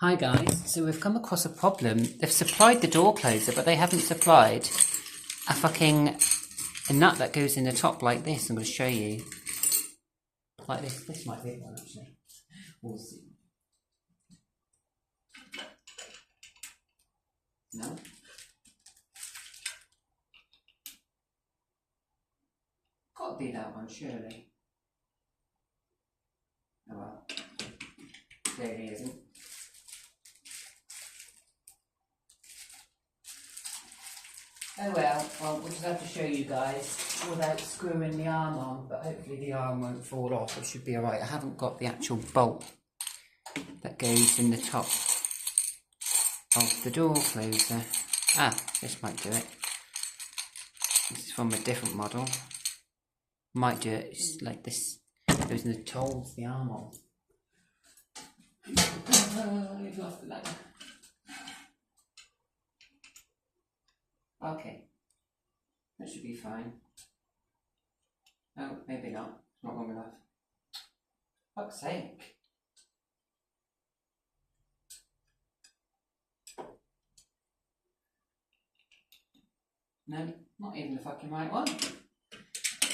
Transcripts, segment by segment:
Hi guys, so we've come across a problem. They've supplied the door closer, but they haven't supplied a nut that goes in the top like this. I'm going to show you. Like this. This might be one actually. We'll see. No? Got to be that one, surely. Oh well. Clearly isn't. Oh well, we'll just have to show you guys without screwing the arm on, but hopefully the arm won't fall off. It should be alright. I haven't got the actual bolt that goes in the top of the door closer. Ah, this might do it. This is from a different model. Might do it. It's like this. Goes in the holds the arm on. You've lost the ladder. Okay, that should be fine. Oh, maybe not. It's not long enough. Fuck's sake. No, not even the fucking right one.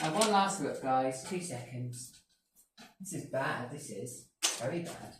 One last look, guys. 2 seconds. This is bad. This is very bad.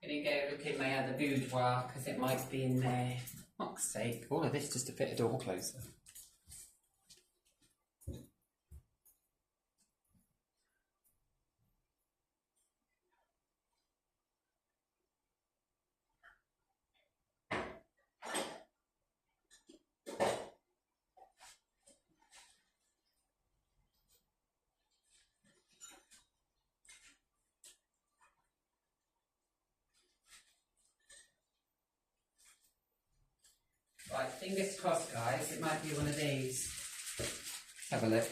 Gonna go look in my other boudoir because it might be in there. Fuck's sake, all of this just to fit a door closer. Right, fingers crossed guys, it might be one of these. Let's have a look.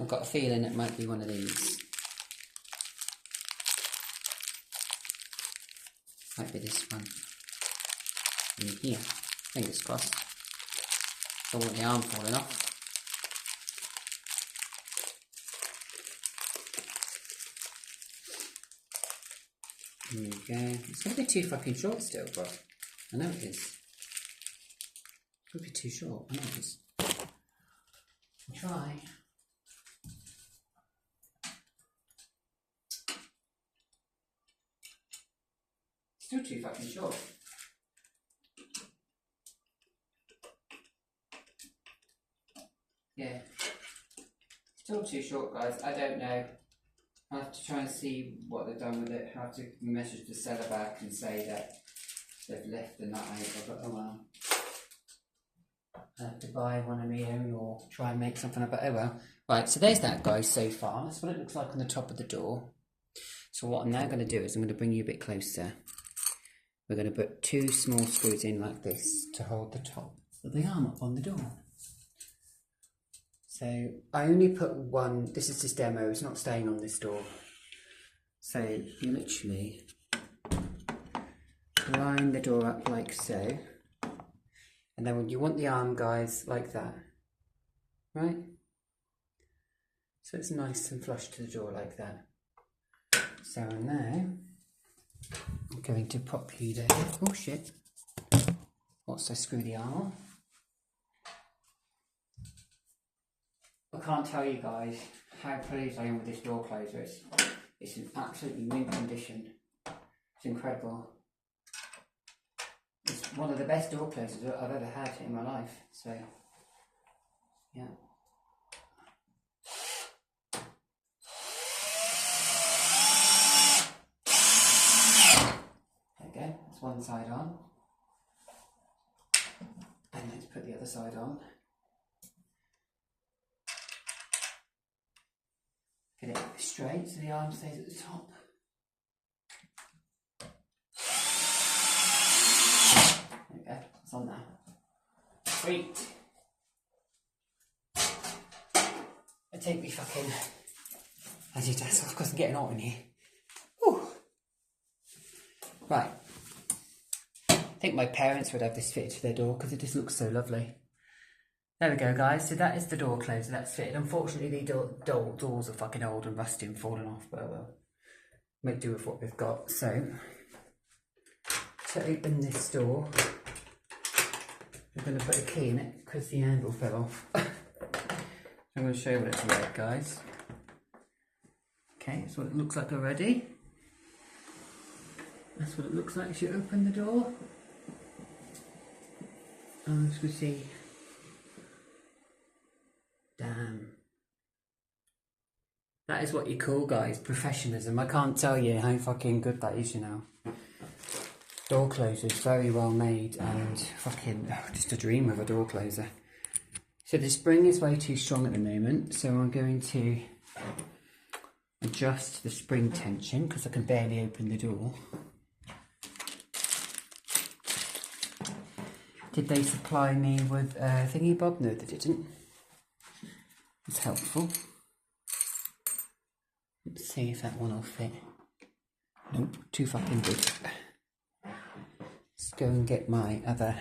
I've got a feeling it might be one of these. Might be this one. In here. Fingers crossed. Don't want the arm falling off. There we go. It's going to be too fucking short still, but I know it is. Could be too short. I know it is. I'll try. Still too fucking short. Yeah. Still too short, guys. I don't know. I'll have to try and see what they've done with it. I'll have to message the seller back and say that they've left the nut out, but oh well. I have to buy one of my own or try and make something of it. Oh well. Right, so there's that guys so far. That's what it looks like on the top of the door. So what I'm now going to do is I'm going to bring you a bit closer. We're going to put 2 small screws in like this to hold the top of the arm up on the door. So I only put one, this is just demo, it's not staying on this door. So you literally line the door up like so. And then when you want the arm, guys, like that, right? So it's nice and flush to the door like that. So now, I'm going to pop you there. Oh shit. Also screw the arm on. I can't tell you guys how pleased I am with this door closer. It's in absolutely mint condition. It's incredible. It's one of the best door closers I've ever had in my life, so yeah. There we go, that's one side on. And let's put the other side on. Get it straight so the arm stays at the top. There we go, it's on there. Sweet. I take me fucking agitator off because I'm getting hot in here. Whew. Right. I think my parents would have this fitted to their door because it just looks so lovely. There we go, guys. So that is the door closer that's fitted. Unfortunately, the doors are fucking old and rusty and falling off, but we'll make do with what we've got. So, to open this door, I'm going to put a key in it because the handle fell off. I'm going to show you what it's like, guys. Okay, that's what it looks like already. That's what it looks like as you open the door. And as we see, damn. That is what you call, guys, professionalism. I can't tell you how fucking good that is, you know. Door closers, very well made, and fucking just a dream of a door closer. So the spring is way too strong at the moment, so I'm going to adjust the spring tension because I can barely open the door. Did they supply me with a thingy bob? No, they didn't. It's helpful. Let's see if that one will fit. Nope, too fucking big. Let's go and get my other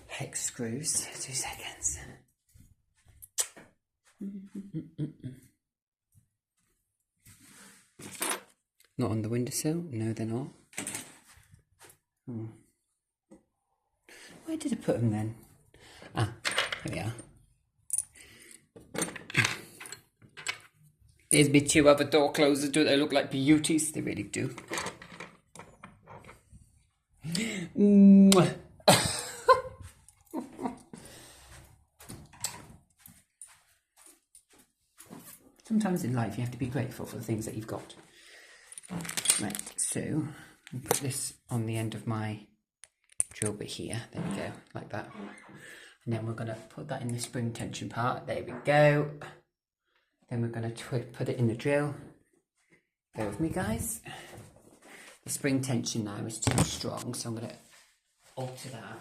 hex screws. 2 seconds. Not on the windowsill? No, they're not. Oh. Where did I put them then? Ah, here we are. Here's me 2 other door closers. Do they look like beauties? They really do. Sometimes in life you have to be grateful for the things that you've got. Right, so I'll put this on the end of my drill bit here. There we go, like that. And then we're going to put that in the spring tension part. There we go. Then we're going to put it in the drill. Bear with me, guys. The spring tension now is too strong, so I'm going to alter that.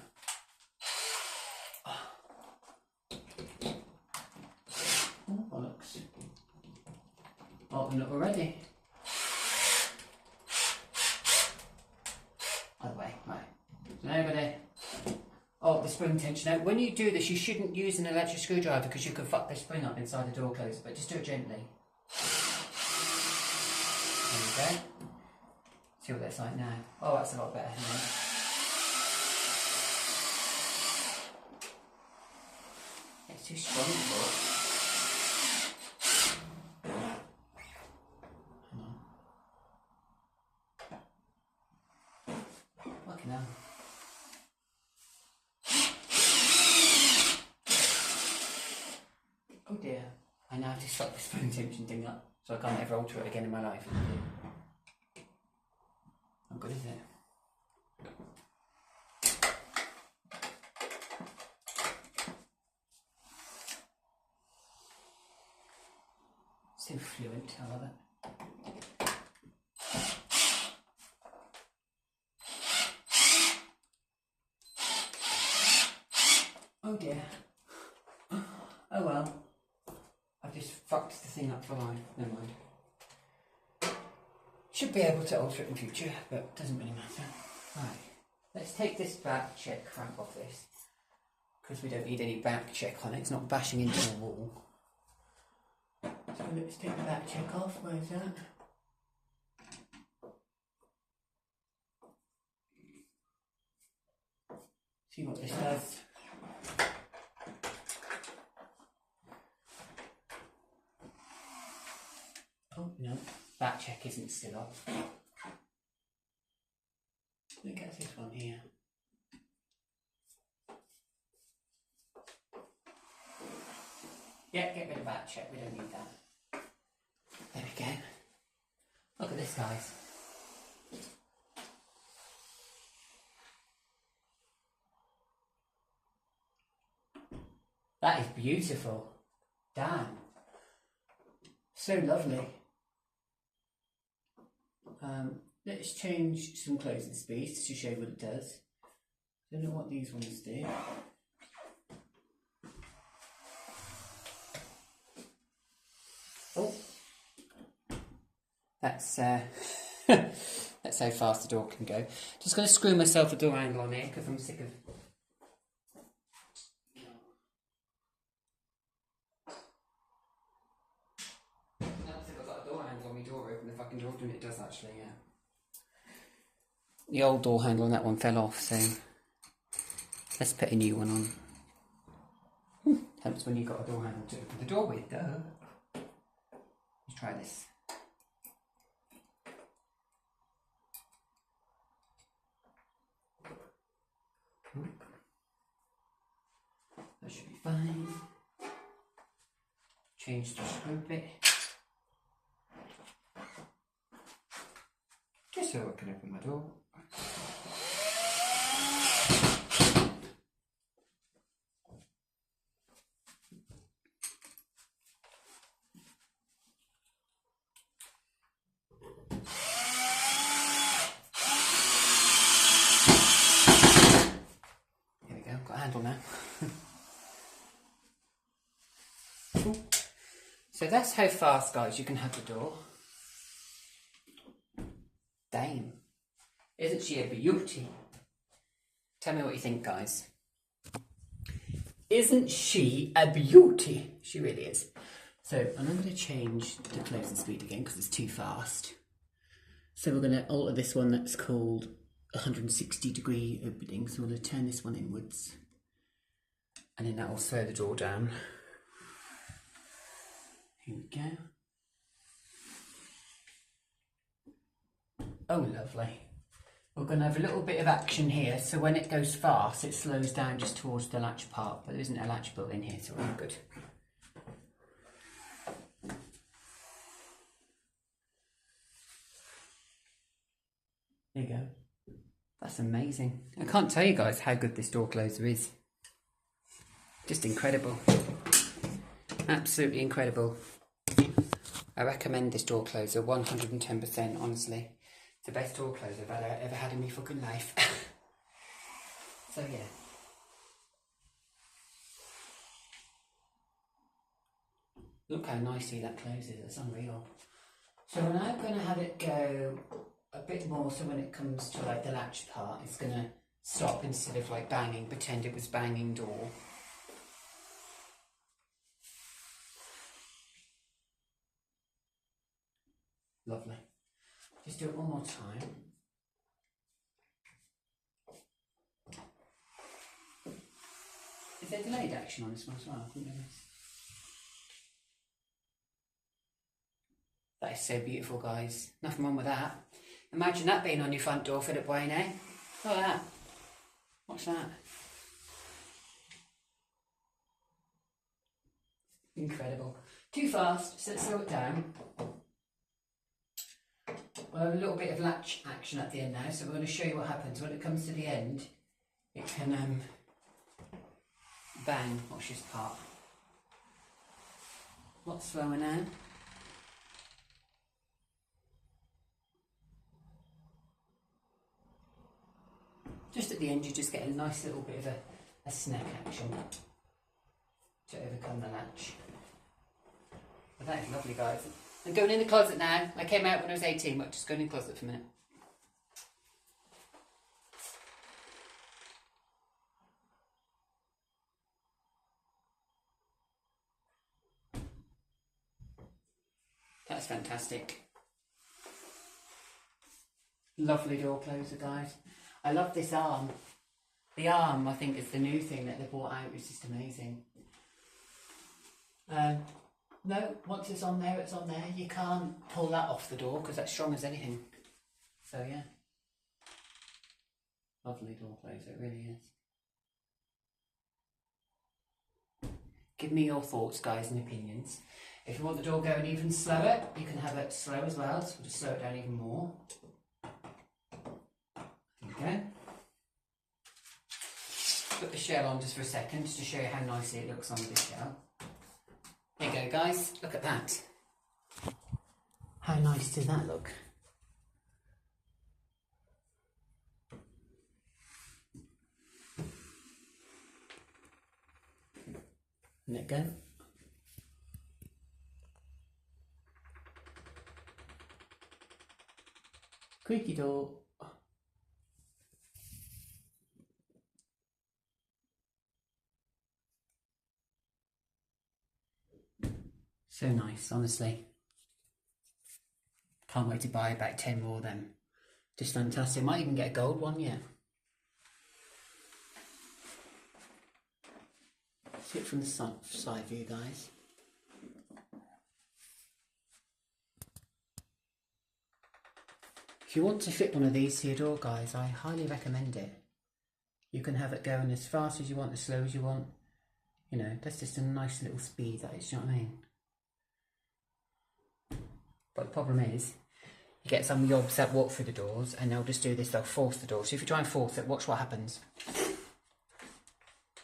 Oh, bollocks. Open it already. Other way, right. Nobody. Oh, the spring tension. Now, when you do this, you shouldn't use an electric screwdriver because you can fuck the spring up inside the door closer, but just do it gently. There we go. See what that's like now. Oh, that's a lot better. It's too strong for it. Fucking hell. Oh dear. I now have to stop the spring tension thing up so I can't ever alter it again in my life. How good is it? So fluent, I love it. Oh dear. Oh well. I've just fucked the thing up for life. Never mind. Should be able to alter it in future, but it doesn't really matter. Right. Let's take this back check crap off this. Because we don't need any back check on it. It's not bashing into the wall. So let's take the back check off. Where's that? See what this does. Oh no, back check isn't still off. Look at this one here. Yeah, get rid of back check, we don't need that. There we go. Look at this, guys. That is beautiful. Damn. So lovely. Let's change some closing speeds to show what it does. Don't know what these ones do. Oh, that's that's how fast the door can go. Just going to screw myself a door handle on here because I'm sick of. I don't think I've got a door handle on my door open. The fucking door open. It does actually, yeah. The old door handle on that one fell off, so let's put a new one on. Helps when you've got a door handle to open the door with, though. Let's try this. That should be fine. Change the screw bit. Just so I can open my door. Here we go, got a handle now. So that's how fast, guys, you can have the door. Damn. Isn't she a beauty? Tell me what you think, guys. Isn't she a beauty? She really is. So I'm going to change the closing speed again because it's too fast. So we're going to alter this one that's called 160-degree opening. So we're going to turn this one inwards. And then that will slow the door down. Here we go. Oh, lovely. We're going to have a little bit of action here, so when it goes fast, it slows down just towards the latch part, but there isn't a latch built in here, so we're all good. There you go. That's amazing. I can't tell you guys how good this door closer is. Just incredible. Absolutely incredible. I recommend this door closer 110%, honestly. It's the best door closer I've ever had in my fucking life. So yeah. Look how nicely that closes, it's unreal. So we're now going to have it go a bit more, so when it comes to like the latch part, it's going to stop instead of like banging, pretend it was banging door. Lovely. Just do it one more time. Is there delayed action on this one as well? I didn't know this. That is so beautiful, guys. Nothing wrong with that. Imagine that being on your front door, Philip Wayne, eh? Look at that. What's that? Incredible. Too fast, so let's slow it down. We'll have a little bit of latch action at the end now, so we're going to show you what happens. When it comes to the end, it can bang. Watch this part. What's slower now? Just at the end, you just get a nice little bit of a snap action to overcome the latch. But that is lovely, guys. I'm going in the closet now. I came out when I was 18, but just going in the closet for a minute. That's fantastic. Lovely door closer, guys. I love this arm. The arm, I think, is the new thing that they brought out. It's just amazing. No, once it's on there, it's on there. You can't pull that off the door because that's strong as anything. So yeah. Lovely door closer, it really is. Give me your thoughts, guys, and opinions. If you want the door going even slower, you can have it slow as well. So we'll just slow it down even more. Okay. Put the shell on just for a second just to show you how nicely it looks on the shell. There you go, guys. Look at that. How nice does that look? Let it go. Creaky door. So nice, honestly. Can't wait to buy about 10 more of them. Just fantastic. Might even get a gold one, yeah. See it from the side view, guys. If you want to fit one of these to your door, guys, I highly recommend it. You can have it going as fast as you want, as slow as you want. You know, that's just a nice little speed, that is, you know what I mean? But the problem is, you get some yobs that walk through the doors and they'll just do this, they'll force the door. So if you try and force it, watch what happens.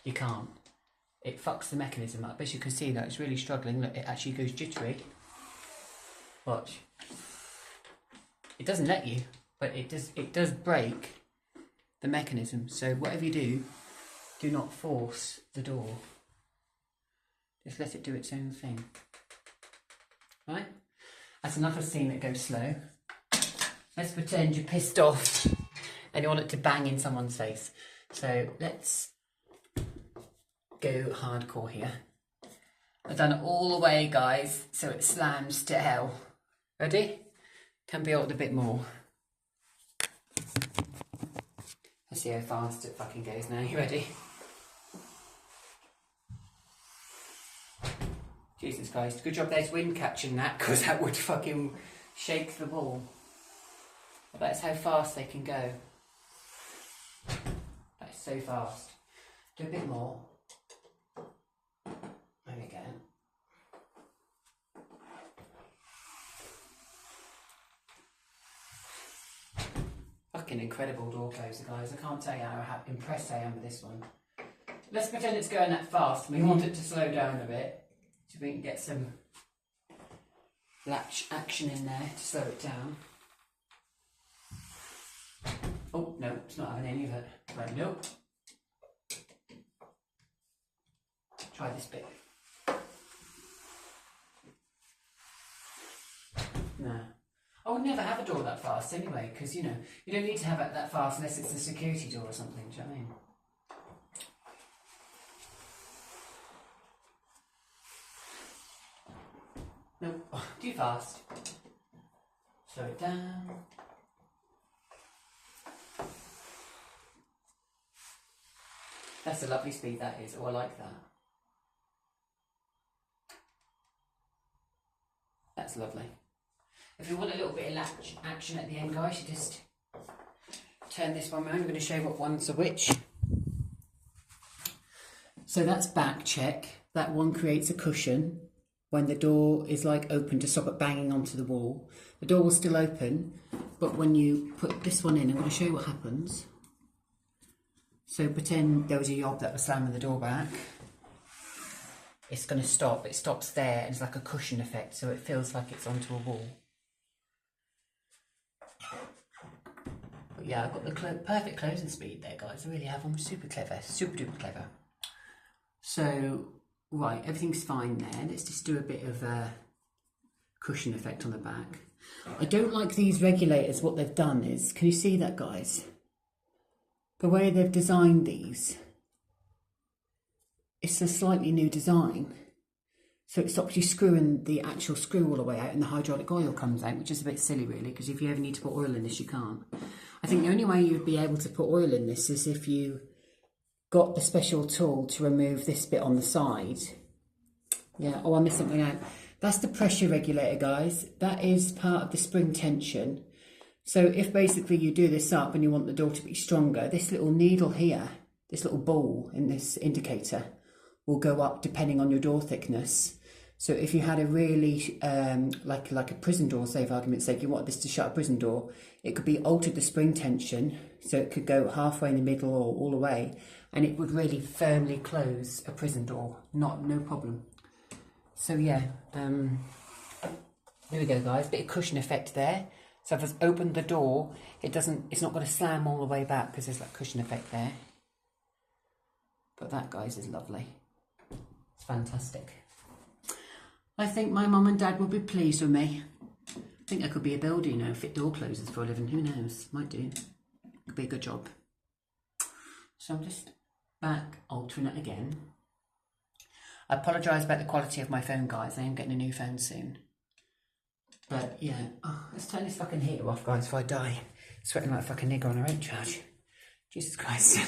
You can't. It fucks the mechanism up. As you can see, that it's really struggling. Look, it actually goes jittery. Watch. It doesn't let you, but it does break the mechanism. So whatever you do, do not force the door. Just let it do its own thing. Right? That's another scene that goes slow. Let's pretend you're pissed off and you want it to bang in someone's face. So let's go hardcore here. I've done it all the way, guys, so it slams to hell. Ready? Can be altered a bit more. Let's see how fast it fucking goes now. You ready? Jesus Christ. Good job there's wind catching that, because that would fucking shake the ball. But that's how fast they can go. That's so fast. Do a bit more. There we go. Fucking incredible door closer, guys. I can't tell you how impressed I am with this one. Let's pretend it's going that fast. We want it to slow down a bit, so we can get some latch action in there to slow it down. Oh, no, it's not having any of it. Right, nope. Try this bit. No. I would never have a door that fast anyway, because, you know, you don't need to have it that fast unless it's a security door or something, do you know what I mean? Nope, oh, too fast. Slow it down. That's a lovely speed, that is. Oh, I like that. That's lovely. If you want a little bit of latch action at the end, guys, you just turn this one around. I'm going to show you what one's a which. So that's back check. That one creates a cushion when the door is like open to stop it banging onto the wall. The door will still open, but when you put this one in, I'm going to show you what happens. So pretend there was a yob that was slamming the door back. It's going to stop. It stops there, and it's like a cushion effect, so it feels like it's onto a wall. But yeah, I've got the perfect closing speed there, guys. I really have. I'm super clever, super duper clever. So, right, everything's fine there. Let's just do a bit of a cushion effect on the back. I don't like these regulators. What they've done is, can you see that, guys? The way they've designed these, it's a slightly new design. So it stops you screwing the actual screw all the way out and the hydraulic oil comes out, which is a bit silly really, because if you ever need to put oil in this, you can't. I think the only way you'd be able to put oil in this is if you got the special tool to remove this bit on the side. Yeah, oh, I missed something out. That's the pressure regulator, guys. That is part of the spring tension. So if basically you do this up and you want the door to be stronger, this little needle here, this little ball in this indicator will go up depending on your door thickness. So if you had a really, like a prison door, say for argument's sake, you want this to shut a prison door, it could be altered the spring tension, so it could go halfway in the middle or all the way, and it would really firmly close a prison door, no problem. So yeah, Here we go, guys, bit of cushion effect there. So if I've opened the door, it's not going to slam all the way back because there's that cushion effect there. But that, guys, is lovely. It's fantastic. I think my mum and dad will be pleased with me. I think I could be a builder, you know, fit door closers for a living. Who knows? Might do. Could be a good job. So I'm just back altering it again. I apologise about the quality of my phone, guys. I am getting a new phone soon. But yeah, let's turn this fucking heater off, guys, before I die. Sweating like a fucking nigger on a rate charge. Jesus Christ.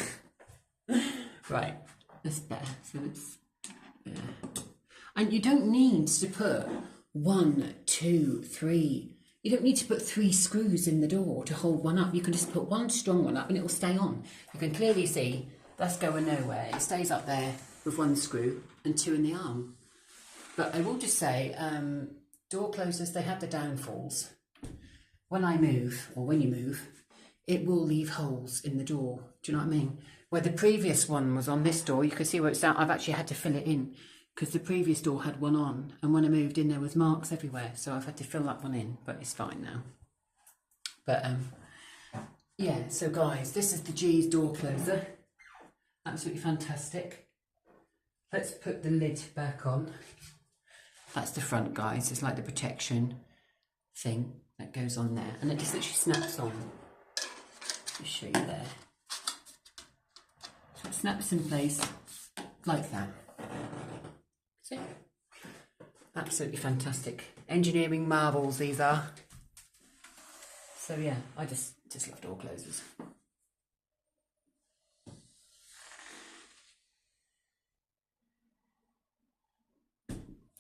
Right, that's better. So it's and you don't need to put 1, 2, 3. You don't need to put 3 screws in the door to hold one up. You can just put one strong one up and it will stay on. You can clearly see that's going nowhere. It stays up there with 1 screw and 2 in the arm. But I will just say, door closers, they have the downfalls. When I move, or when you move, it will leave holes in the door. Do you know what I mean? Where the previous one was on this door, you can see where it's down. I've actually had to fill it in because the previous door had one on, and when I moved in there was marks everywhere, so I've had to fill that one in, but it's fine now. But yeah, so guys, this is the GEZE door closer. Absolutely fantastic. Let's put the lid back on. That's the front, guys. It's like the protection thing that goes on there, and it just literally snaps on. I'll show you there. So it snaps in place like that. See? Absolutely fantastic. Engineering marvels these are. So yeah, I just love door closers.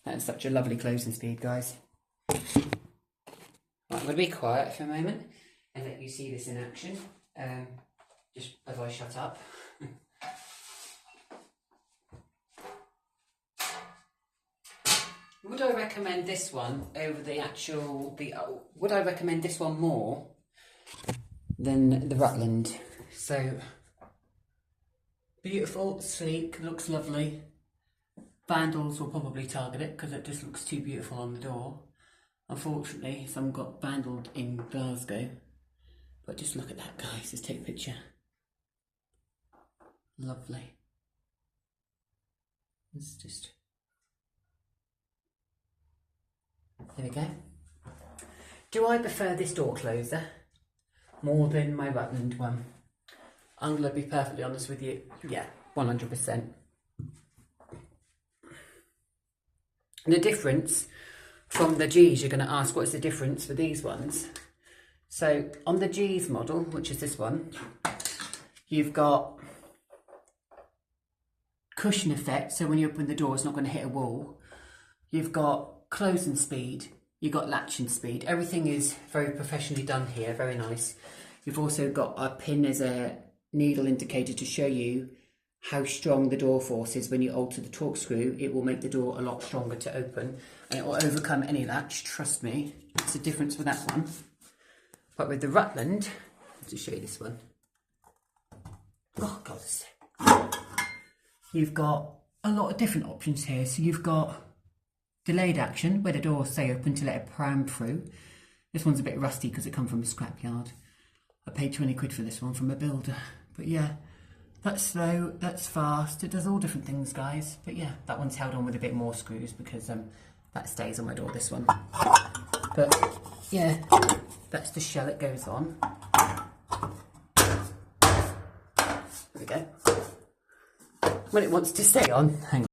That's such a lovely closing speed, guys. Right, I'm going to be quiet for a moment and let you see this in action. Just as I shut up. Would I recommend this one over the actual, would I recommend this one more than the Rutland? So, beautiful, sleek, looks lovely. Vandals will probably target it because it just looks too beautiful on the door. Unfortunately, some got vandaled in Glasgow. But just look at that, guys. Just take a picture. Lovely. It's just... There we go. Do I prefer this door closer more than my Rutland one? I'm going to be perfectly honest with you. Yeah, 100%. The difference from the GEZE, you're going to ask, what is the difference for these ones? So on the GEZE model, which is this one, you've got cushion effect, so when you open the door it's not going to hit a wall. You've got closing speed, you've got latching speed. Everything is very professionally done here, very nice. You've also got a pin as a needle indicator to show you how strong the door force is. When you alter the torque screw, it will make the door a lot stronger to open and it will overcome any latch, trust me. It's a difference with that one. But with the Rutland, I'll just show you this one. Oh God, you've got a lot of different options here. So you've got delayed action, where the doors stay open to let it pram through. This one's a bit rusty because it comes from a scrapyard. I paid 20 quid for this one from a builder. But yeah, that's slow, that's fast. It does all different things, guys. But yeah, that one's held on with a bit more screws because that stays on my door, this one. But yeah, that's the shell it goes on. There we go. When it wants to stay on, hang